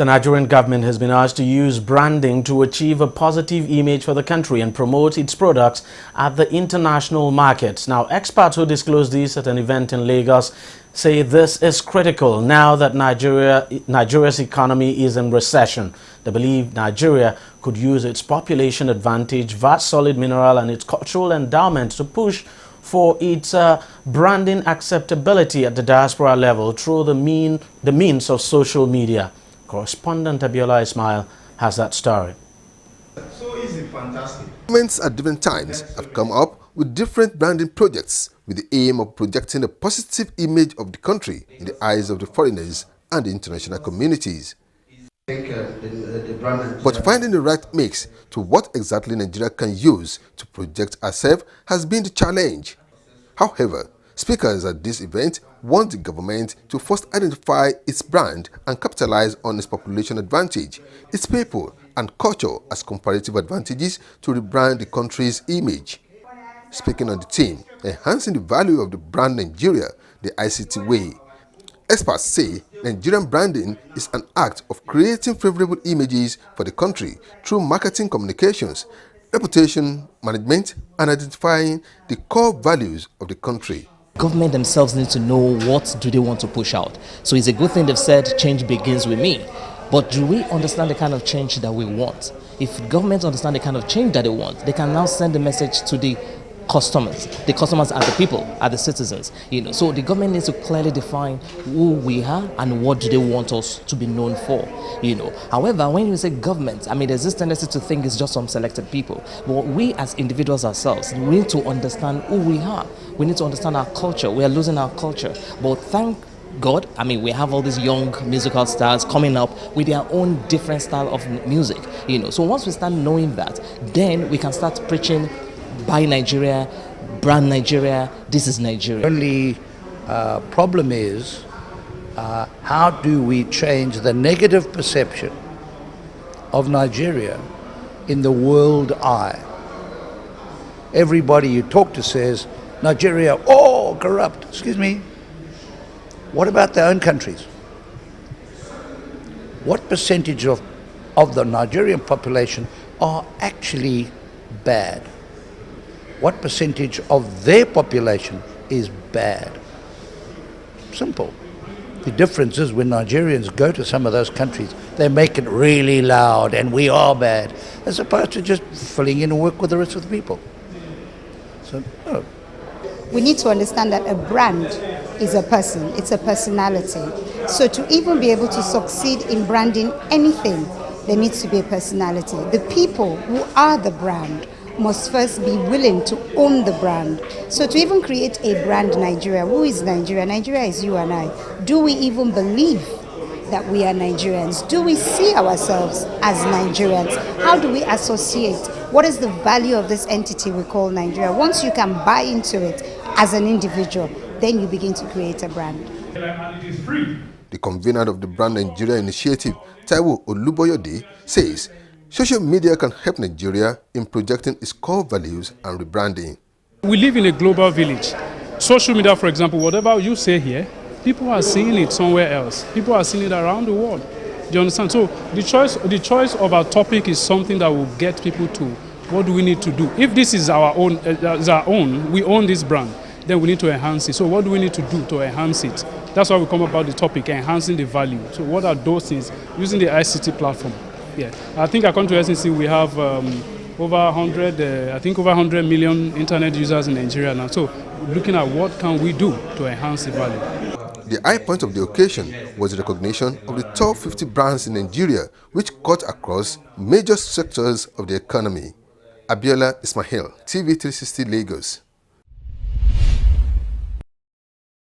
The Nigerian government has been asked to use branding to achieve a positive image for the country and promote its products at the international markets. Now, experts who disclosed this at an event in Lagos say this is critical now that Nigeria's economy is in recession. They believe Nigeria could use its population advantage, vast solid mineral and its cultural endowment to push for its branding acceptability at the diaspora level through the means of social media. Correspondent Abiola Ismail has that story. So easy, fantastic. Governments at different times have come up with different branding projects with the aim of projecting a positive image of the country in the eyes of the foreigners and the international communities. But finding the right mix to what exactly Nigeria can use to project herself has been the challenge. However, speakers at this event want the government to first identify its brand and capitalize on its population advantage, its people and culture as comparative advantages to rebrand the country's image. Speaking on the theme, enhancing the value of the brand Nigeria the ICT way, experts say Nigerian branding is an act of creating favorable images for the country through marketing communications, reputation management, and identifying the core values of the country. Government themselves need to know what do they want to push out. So it's a good thing they've said change begins with me. But do we understand the kind of change that we want? If governments understand the kind of change that they want, they can now send a message to the customers. The customers are the people, are the citizens. So the government needs to clearly define who we are and what do they want us to be known for. However, when you say government, there's this tendency to think it's just some selected people. But we as individuals ourselves, we need to understand who we are. We need to understand our culture. We are losing our culture. But thank God, we have all these young musical stars coming up with their own different style of music. So once we start knowing that, then we can start preaching buy Nigeria, brand Nigeria, this is Nigeria. Only problem is how do we change the negative perception of Nigeria in the world eye? Everybody you talk to says Nigeria, oh, corrupt. Excuse me. What about their own countries? What percentage of the Nigerian population are actually bad? What percentage of their population is bad? Simple. The difference is when Nigerians go to some of those countries, they make it really loud and we are bad, as opposed to just filling in and work with the rest of the people. So, no. We need to understand that a brand is a person, it's a personality. So to even be able to succeed in branding anything, there needs to be a personality. The people who are the brand must first be willing to own the brand. So to even create a brand Nigeria, who is Nigeria? Nigeria is you and I. Do we even believe that we are Nigerians? Do we see ourselves as Nigerians? How do we associate? What is the value of this entity we call Nigeria? Once you can buy into it as an individual, then you begin to create a brand. The convener of the Brand Nigeria initiative, Taiwo Oluboyode, says social media can help Nigeria in projecting its core values and rebranding. We live in a global village. Social media, for example, whatever you say here, people are seeing it somewhere else. People are seeing it around the world. Do you understand? So the choice of our topic is something that will get people to what do we need to do. If this is our own, we own this brand, then we need to enhance it. So what do we need to do to enhance it? That's why we come about the topic, enhancing the value. So what are those things? Using the ICT platform. Yeah, I think according to SNC, we have over 100 million internet users in Nigeria now. So looking at what can we do to enhance the value. The high point of the occasion was the recognition of the top 50 brands in Nigeria, which cut across major sectors of the economy. Abiola Ismail, TV 360 Lagos.